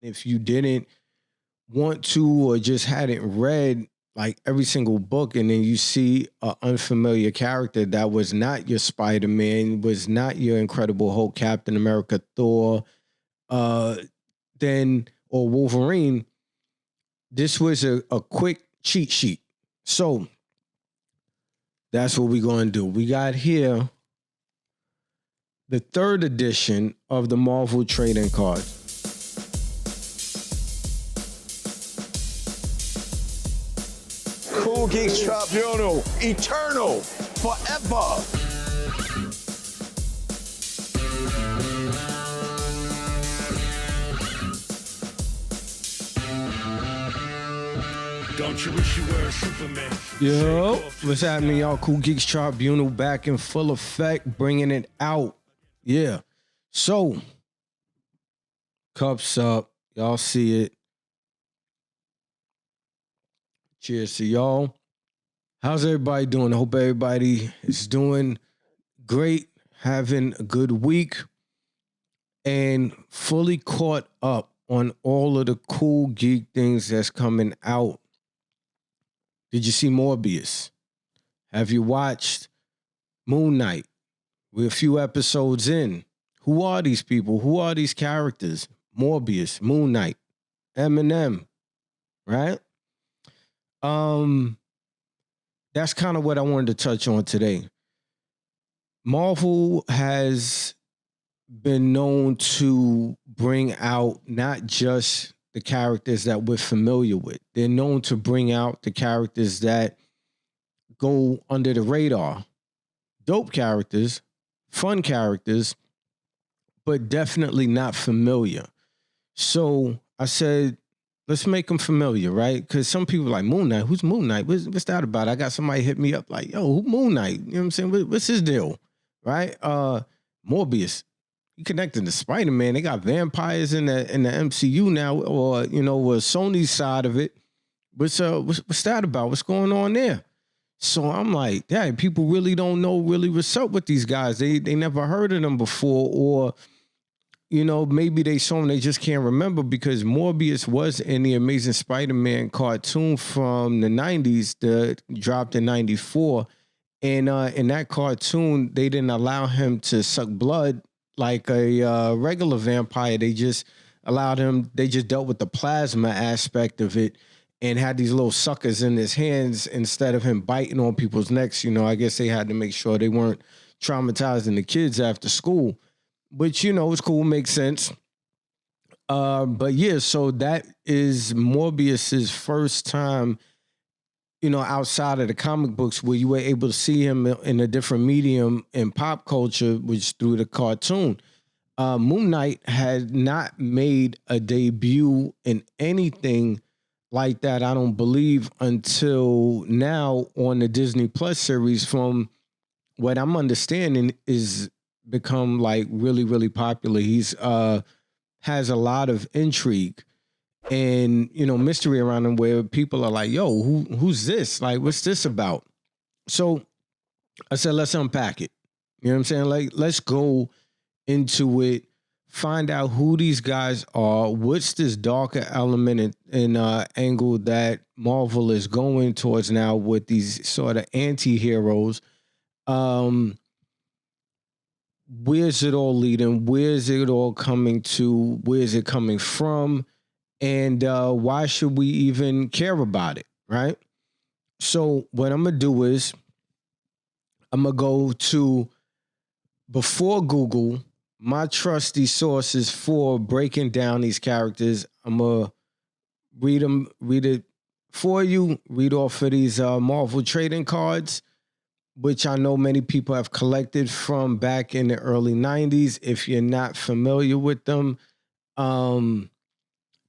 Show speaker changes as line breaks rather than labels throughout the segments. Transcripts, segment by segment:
If you didn't want to or just hadn't read like every single book and then you see an unfamiliar character that was not your Spider-Man, was not your Incredible Hulk, Captain America, Thor, uh, then or Wolverine, this was a quick cheat sheet. So that's what we're going to do. We got here the third edition of the Marvel trading card.
Cool Geeks Tribunal, eternal, forever.
Don't you wish you were a Superman?
Yo, what's happening, y'all? Cool Geeks Tribunal back in full effect, bringing it out. Yeah. So, cups up. Y'all see it. Cheers to y'all. How's everybody doing? I hope everybody is doing great, having a good week, and fully caught up on all of the cool geek things that's coming out. Did you see Morbius? Have you watched Moon Knight? We're a few episodes in. Who are these people? Who are these characters? Morbius, Moon Knight, Eminem, right? That's kind of what I wanted to touch on today. Marvel has been known to bring out not just the characters that we're familiar with. They're known to bring out the characters that go under the radar. Dope characters, fun characters, but definitely not familiar. So I said, let's make them familiar, right? Because some people are like, Moon Knight, who's Moon Knight? What's that about? I got somebody hit me up like, yo, who Moon Knight? You know what I'm saying? What's his deal, right? Morbius. He connected to Spider-Man. They got vampires in the MCU now, or was Sony's side of it. What's that about? What's going on there? So I'm like, yeah, people really don't know really what's up with these guys. They never heard of them before, or maybe they saw them, they just can't remember because Morbius was in the Amazing Spider-Man cartoon from the 90s that dropped in 94. And in that cartoon, they didn't allow him to suck blood like a regular vampire. They just they just dealt with the plasma aspect of it and had these little suckers in his hands instead of him biting on people's necks. I guess they had to make sure they weren't traumatizing the kids after school, which, it's cool, makes sense. But yeah, so that is Morbius's first time, outside of the comic books where you were able to see him in a different medium in pop culture, which through the cartoon. Moon Knight had not made a debut in anything like that, I don't believe, until now on the Disney Plus series. From what I'm understanding, is become like really, really popular. He's has a lot of intrigue and mystery around him where people are like, yo, who's this? Like, what's this about? So I said, let's unpack it. You know what I'm saying? Like, let's go into it, find out who these guys are, what's this darker element and angle that Marvel is going towards now with these sort of anti-heroes. Where's it all leading? Where's it all coming to? Where's it coming from? And why should we even care about it, right? So what I'm going to do is I'm going to go to, before Google, my trusty sources for breaking down these characters. I'm going to read it for you, read off of these Marvel trading cards, which I know many people have collected from back in the early 90s. If you're not familiar with them,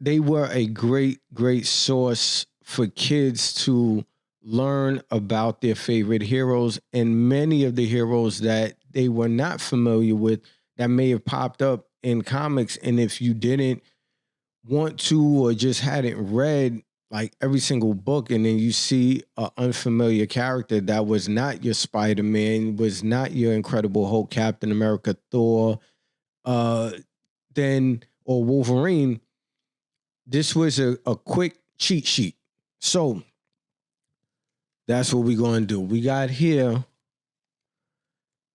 they were a great, great source for kids to learn about their favorite heroes and many of the heroes that they were not familiar with that may have popped up in comics. And if you didn't want to or just hadn't read like every single book and then you see an unfamiliar character that was not your Spider-Man, was not your Incredible Hulk, Captain America, Thor, or Wolverine, this was a quick cheat sheet. So that's what we're going to do. We got here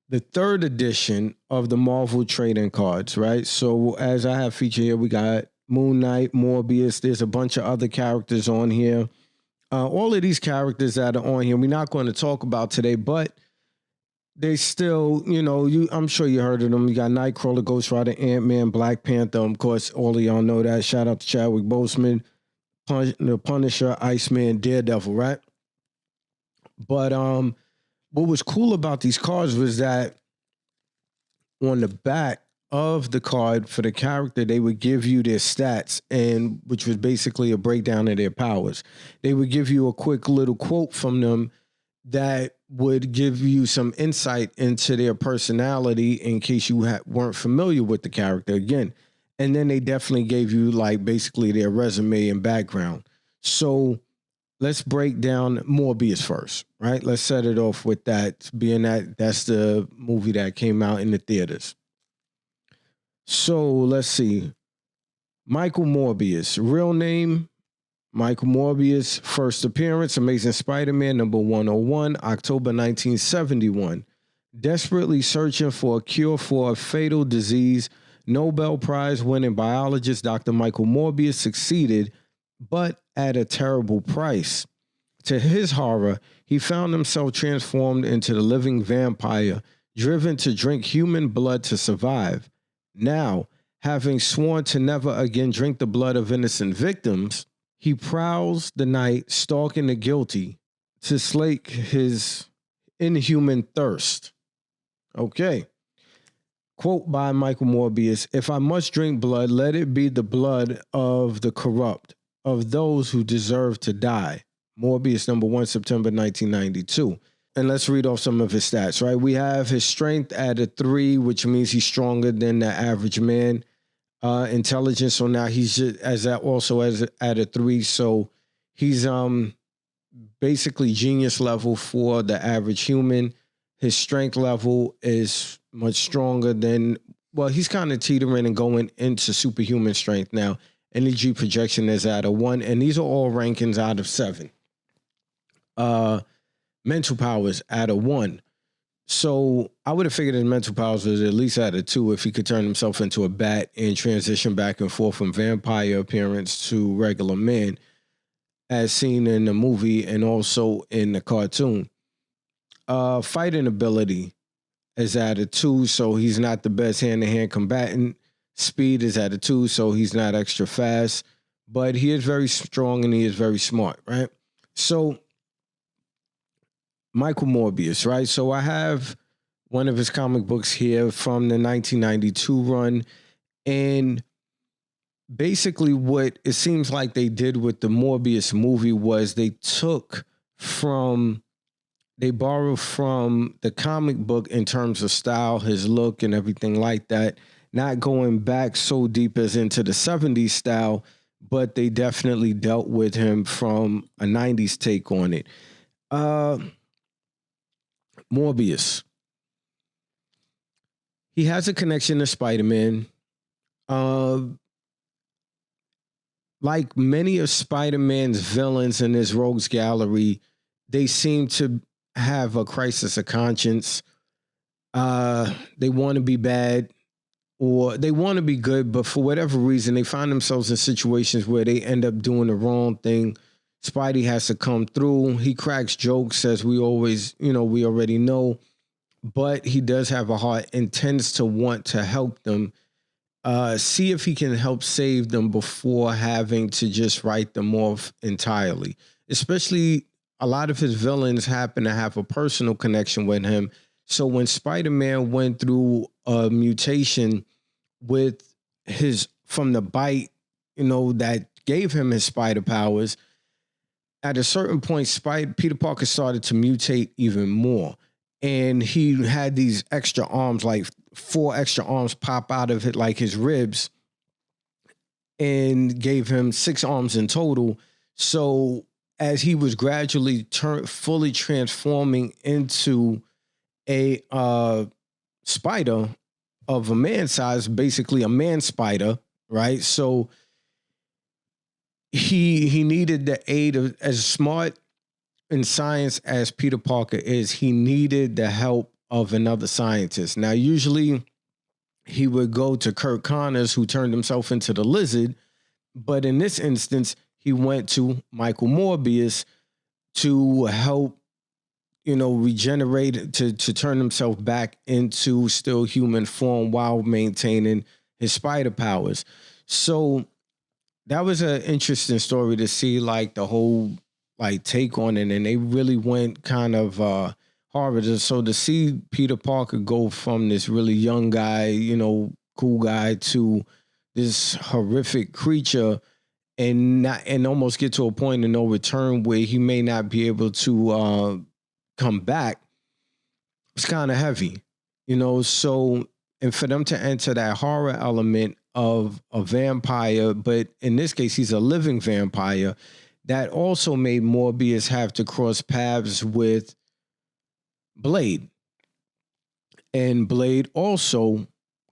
the third edition of the Marvel trading cards, right? So as I have featured here, we got Moon Knight, Morbius. There's a bunch of other characters on here. All of these characters that are on here, we're not going to talk about today, but they still, I'm sure you heard of them. You got Nightcrawler, Ghost Rider, Ant-Man, Black Panther. Of course, all of y'all know that. Shout out to Chadwick Boseman, the Punisher, Iceman, Daredevil, right? But what was cool about these cards was that on the back of the card for the character, they would give you their stats, and which was basically a breakdown of their powers. They would give you a quick little quote from them that would give you some insight into their personality in case you weren't familiar with the character again. And then they definitely gave you like basically their resume and background. So let's break down Morbius first, right? Let's set it off with that, being that that's the movie that came out in the theaters. So let's see. Michael Morbius, real name, Michael Morbius, first appearance, Amazing Spider-Man number 101, October 1971. Desperately searching for a cure for a fatal disease, Nobel Prize winning biologist Dr. Michael Morbius succeeded, but at a terrible price. To his horror, he found himself transformed into the living vampire, driven to drink human blood to survive. Now, having sworn to never again drink the blood of innocent victims, he prowls the night, stalking the guilty to slake his inhuman thirst. Okay. Quote by Michael Morbius, "If I must drink blood, let it be the blood of the corrupt, of those who deserve to die." Morbius number 1, September 1992. And let's read off some of his stats, right? We have his strength at a 3, which means he's stronger than the average man. Intelligence, so now he's just as at a 3, so he's basically genius level for the average human. His strength level is much stronger than, well, he's kind of teetering and going into superhuman strength now. Energy projection is at a 1, and these are all rankings out of 7. Mental powers at a 1. So I would have figured his mental powers was at least at a 2 if he could turn himself into a bat and transition back and forth from vampire appearance to regular man, as seen in the movie and also in the cartoon. Fighting ability is at a 2, so he's not the best hand-to-hand combatant. Speed is at a 2, so he's not extra fast, but he is very strong and he is very smart, right? So Michael Morbius, right? So I have one of his comic books here from the 1992 run. And basically what it seems like they did with the Morbius movie was they borrowed from the comic book in terms of style, his look and everything like that, not going back so deep as into the 70s style, but they definitely dealt with him from a 90s take on it. Morbius. He has a connection to Spider-Man. Like many of Spider-Man's villains in his rogues gallery, they seem to have a crisis of conscience. They want to be bad or they want to be good, but for whatever reason, they find themselves in situations where they end up doing the wrong thing. Spidey has to come through. He cracks jokes, as we always, we already know, but he does have a heart and tends to want to help them, see if he can help save them before having to just write them off entirely. Especially a lot of his villains happen to have a personal connection with him. So when Spider-Man went through a mutation from the bite, that gave him his spider powers, at a certain point, Peter Parker started to mutate even more. And he had these extra arms, like 4 extra arms pop out of it, like his ribs, and gave him 6 arms in total. So as he was gradually fully transforming into a spider of a man size, basically a man spider, right? So he needed the aid of, as smart in science as Peter Parker is, he needed the help of another scientist. Now, usually he would go to Kirk Connors, who turned himself into the Lizard, but in this instance, he went to Michael Morbius to help, regenerate, to turn himself back into still human form while maintaining his spider powers. So that was an interesting story to see, like, the whole take on it, and they really went kind of hard. So to see Peter Parker go from this really young guy, cool guy, to this horrific creature, and almost get to a point of no return where he may not be able to come back, it's kind of heavy, So, and for them to enter that horror element of a vampire, but in this case, he's a living vampire, that also made Morbius have to cross paths with Blade. And Blade also,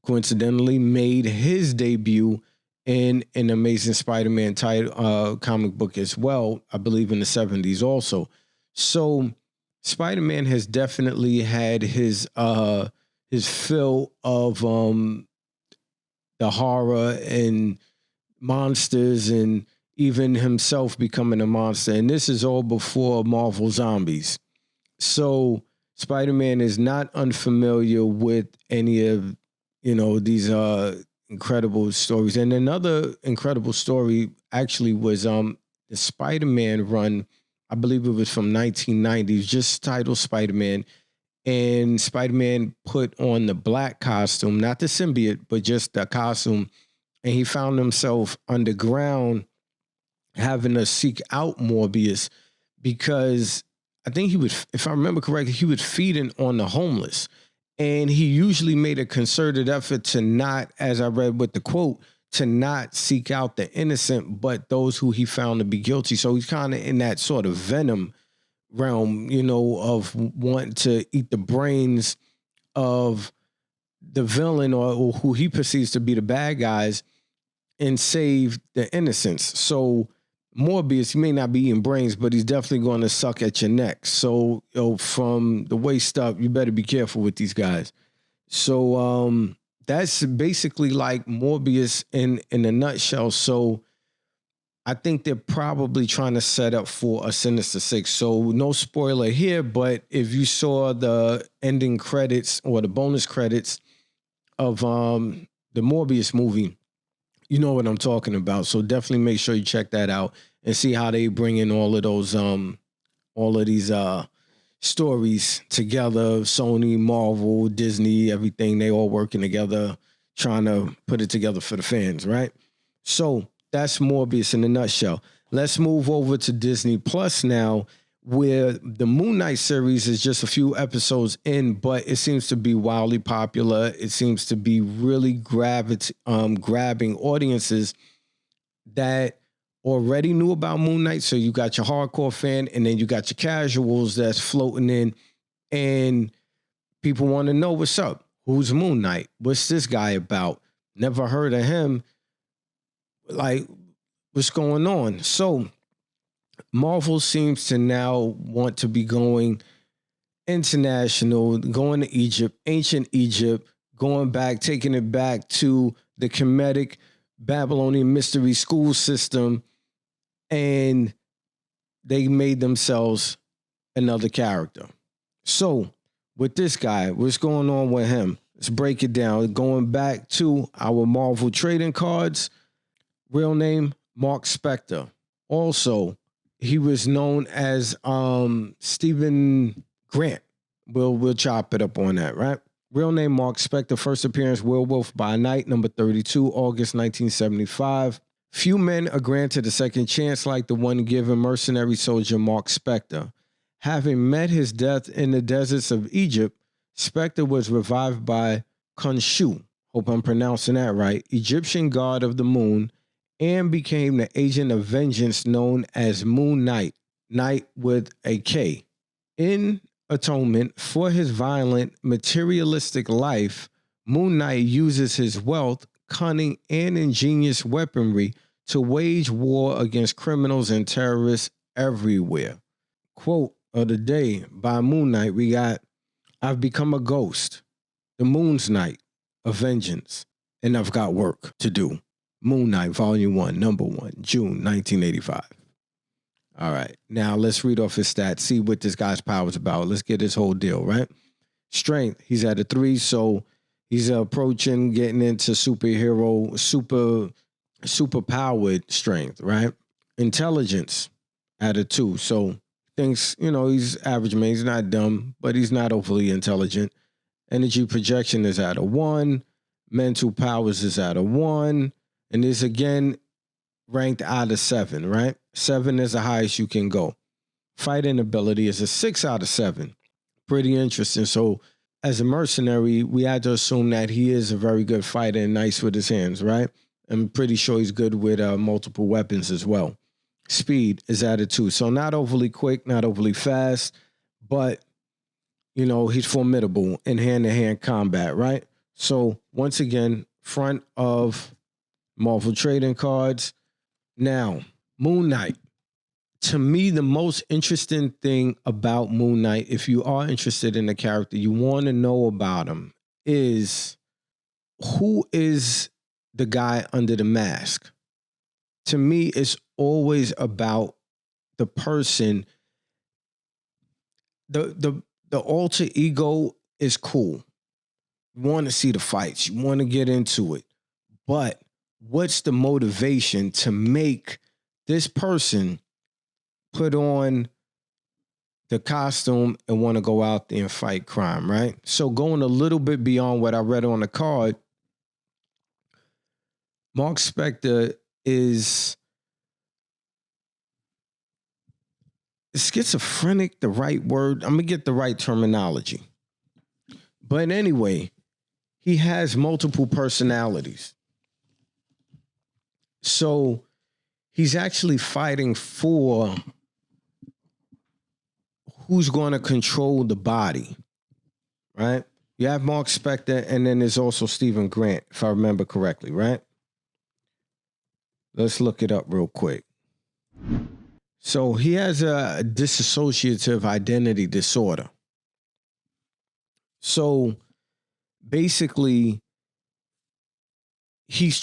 coincidentally, made his debut in an Amazing Spider-Man comic book as well, I believe in the 70s also. So Spider-Man has definitely had his fill of the horror and monsters, and even himself becoming a monster. And this is all before Marvel Zombies. So Spider-Man is not unfamiliar with any of, these incredible stories. And another incredible story actually was the Spider-Man run. I believe it was from 1990, just titled Spider-Man. And Spider-Man put on the black costume, not the symbiote, but just the costume. And he found himself underground having to seek out Morbius because I think he would, if I remember correctly, he was feeding on the homeless. And he usually made a concerted effort to not, as I read with the quote, to not seek out the innocent, but those who he found to be guilty. So he's kind of in that sort of Venom realm, of wanting to eat the brains of the villain or who he perceives to be the bad guys and save the innocents. So Morbius, he may not be eating brains, but he's definitely going to suck at your neck. So, from the waist up, you better be careful with these guys. So, that's basically like Morbius in a nutshell. So I think they're probably trying to set up for a Sinister Six. So no spoiler here, but if you saw the ending credits or the bonus credits of the Morbius movie, you know what I'm talking about. So definitely make sure you check that out and see how they bring in all of those, all of these stories together. Sony, Marvel, Disney, everything, they all working together, trying to put it together for the fans, right? So that's Morbius in a nutshell. Let's move over to Disney Plus now, where the Moon Knight series is just a few episodes in, but it seems to be wildly popular. It seems to be really grabbing audiences that already knew about Moon Knight. So you got your hardcore fan, and then you got your casuals that's floating in, and people want to know what's up. Who's Moon Knight? What's this guy about? Never heard of him. Like, what's going on? So Marvel seems to now want to be going international, going to Egypt, ancient Egypt, going back, taking it back to the Kemetic Babylonian mystery school system, and they made themselves another character. So with this guy, what's going on with him? Let's break it down. Going back to our Marvel trading cards, real name, Mark Spector. Also, he was known as Stephen Grant. We'll chop it up on that, right? Real name, Mark Spector. First appearance, Werewolf by Night, number 32, August 1975. Few men are granted a second chance like the one given mercenary soldier Mark Spector. Having met his death in the deserts of Egypt, Spector was revived by Khonshu, hope I'm pronouncing that right, Egyptian god of the moon, and became the agent of vengeance known as Moon Knight, Knight with a K. In atonement for his violent, materialistic life, Moon Knight uses his wealth, cunning, and ingenious weaponry to wage war against criminals and terrorists everywhere. Quote of the day by Moon Knight, we got, I've become a ghost, the moon's night, a vengeance, and I've got work to do. Moon Knight, Volume 1, Number 1, June 1985. All right, now let's read off his stats, see what this guy's power is about. Let's get his whole deal, right? Strength, he's at a 3, so he's approaching, getting into superhero, super powered strength, right? Intelligence at a 2, so thinks, he's average man, he's not dumb, but he's not overly intelligent. Energy projection is at a 1, mental powers is at a 1, and this again ranked out of 7, right? 7 is the highest you can go. Fighting ability is a 6 out of 7. Pretty interesting. So as a mercenary, we had to assume that he is a very good fighter and nice with his hands, right? I'm pretty sure he's good with multiple weapons as well. Speed is at a 2. So not overly quick, not overly fast, but, he's formidable in hand-to-hand combat, right? So once again, front of Marvel trading cards. Now, Moon Knight. To me, the most interesting thing about Moon Knight, if you are interested in the character, you want to know about him, is who is the guy under the mask? To me, it's always about the person. The alter ego is cool. You want to see the fights. You want to get into it. But what's the motivation to make this person put on the costume and want to go out there and fight crime, right? So going a little bit beyond what I read on the card, Mark Spector is schizophrenic, the right word? I'm going to get the right terminology. But anyway, he has multiple personalities. So he's actually fighting for who's going to control the body, right? You have Mark Spector, and then there's also Stephen Grant, if I remember correctly, right? Let's look it up real quick. So he has a dissociative identity disorder. So basically, he's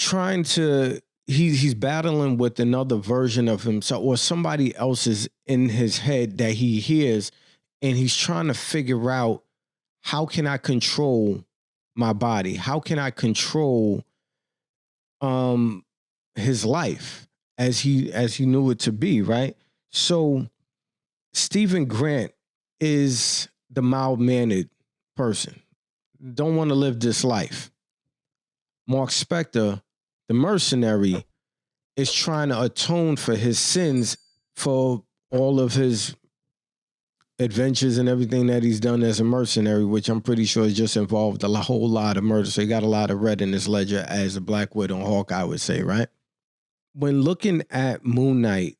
battling with another version of himself, or somebody else is in his head that he hears, and he's trying to figure out, how can I control my body? How can I control his life as he knew it to be, right? So Stephen Grant is the mild-mannered person. Don't want to live this life. Mark Spector, the mercenary, is trying to atone for his sins, for all of his adventures and everything that he's done as a mercenary, which I'm pretty sure has just involved a whole lot of murder. So he got a lot of red in his ledger, as a Black Widow and Hawkeye would say, right? When looking at Moon Knight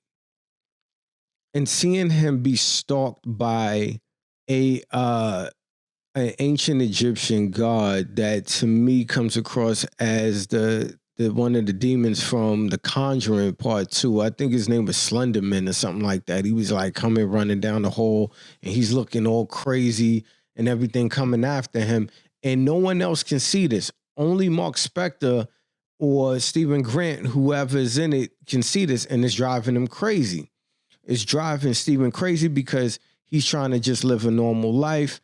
and seeing him be stalked by an ancient Egyptian god that to me comes across as the one of the demons from The Conjuring Part 2. I think his name was Slenderman or something like that. He was like coming running down the hall, and he's looking all crazy and everything coming after him. And no one else can see this. Only Mark Spector or Stephen Grant, whoever is in it, can see this, and it's driving him crazy. It's driving Stephen crazy because he's trying to just live a normal life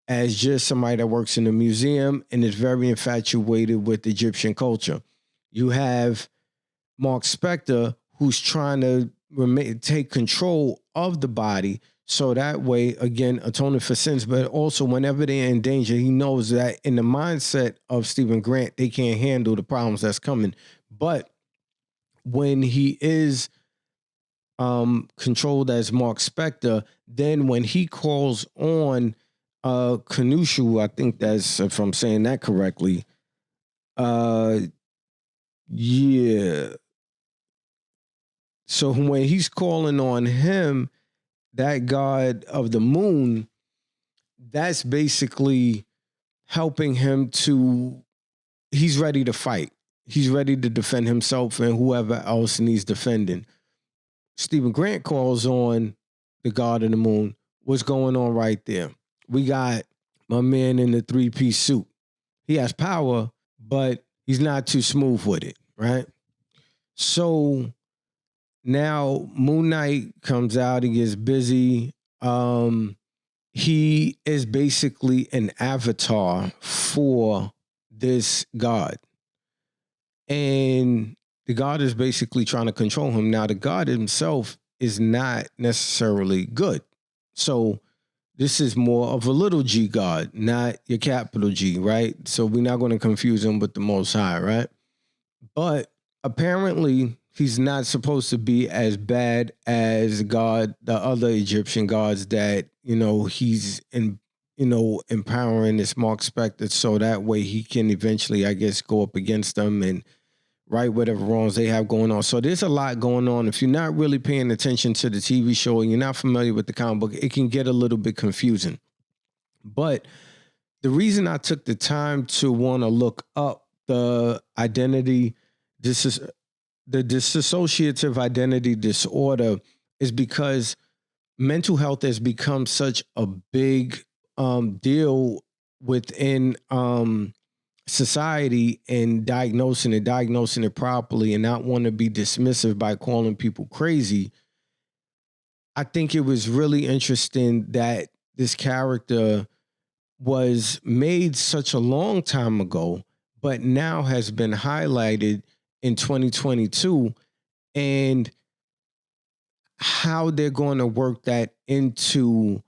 as just somebody that works in a museum and is very infatuated with Egyptian culture. You have Mark Spector, who's trying to take control of the body, so that way, again, atoning for sins, but also whenever they're in danger, he knows that in the mindset of Stephen Grant, they can't handle the problems that's coming. But when he is controlled as Mark Spector, then when he calls on Kanushu, I think that's, if I'm saying that correctly, yeah. So when he's calling on him, that god of the moon, that's basically helping him to, he's ready to fight. he's ready to defend himself and whoever else needs defending. Stephen Grant calls on the God of the Moon. What's going on right there? We got my man in the 3-piece suit. He has power, but he's not too smooth with it, right? So now Moon Knight comes out, he gets busy. He is basically an avatar for this god. And the god is basically trying to control him. Now, the god himself is not necessarily good. So this is more of a little g god, not your capital G, right? So we're not going to confuse him with the Most High, right? But apparently he's not supposed to be as bad as God, the other Egyptian gods that, he's empowering this Mark Spector so that way he can eventually, I guess, go up against them and right whatever wrongs they have going on. So there's a lot going on. If you're not really paying attention to the TV show and you're not familiar with the comic book, it can get a little bit confusing. But the reason I took the time to want to look up the identity, the dissociative identity disorder, is because mental health has become such a big deal within society, and diagnosing it properly and not want to be dismissive by calling people crazy. I think it was really interesting that this character was made such a long time ago, but now has been highlighted in 2022, and how they're going to work that into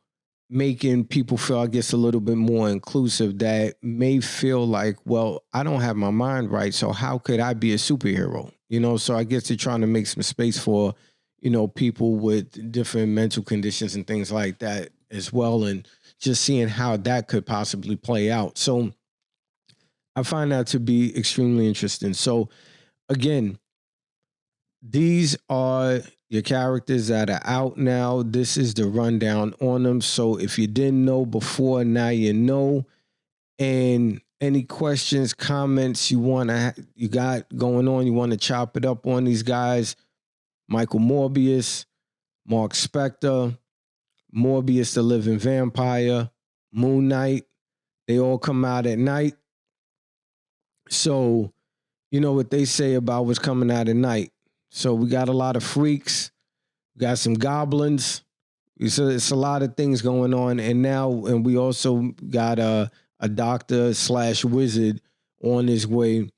making people feel, I guess, a little bit more inclusive, that may feel like, well, I don't have my mind right, so how could I be a superhero? So I guess they're trying to make some space for, people with different mental conditions and things like that as well, and just seeing how that could possibly play out. So I find that to be extremely interesting. So again, these are your characters that are out now. This is the rundown on them. So if you didn't know before, now you know. And any questions, comments you got going on, you want to chop it up on these guys: Michael Morbius, Mark Spector, Morbius the Living Vampire, Moon Knight. They all come out at night. So you know what they say about what's coming out at night. So we got a lot of freaks, we got some goblins. So it's a lot of things going on. And we also got a doctor / wizard on his way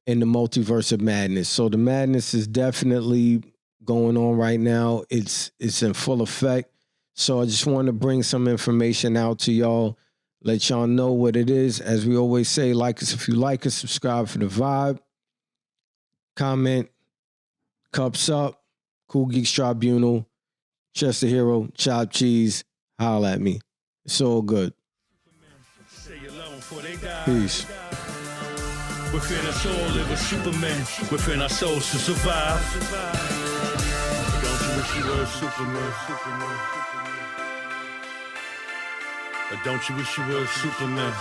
in the multiverse of madness. So the madness is definitely going on right now. It's in full effect. So I just want to bring some information out to y'all, let y'all know what it is. As we always say, like us if you like us, subscribe for the vibe, comment, Cups Up, Cool Geeks Tribunal, Chester Hero, Chopped Cheese, holla at me. It's all good. Peace.
Within us all live a Superman, within our souls to survive. Don't you wish you were Superman? Or don't you wish you were Superman?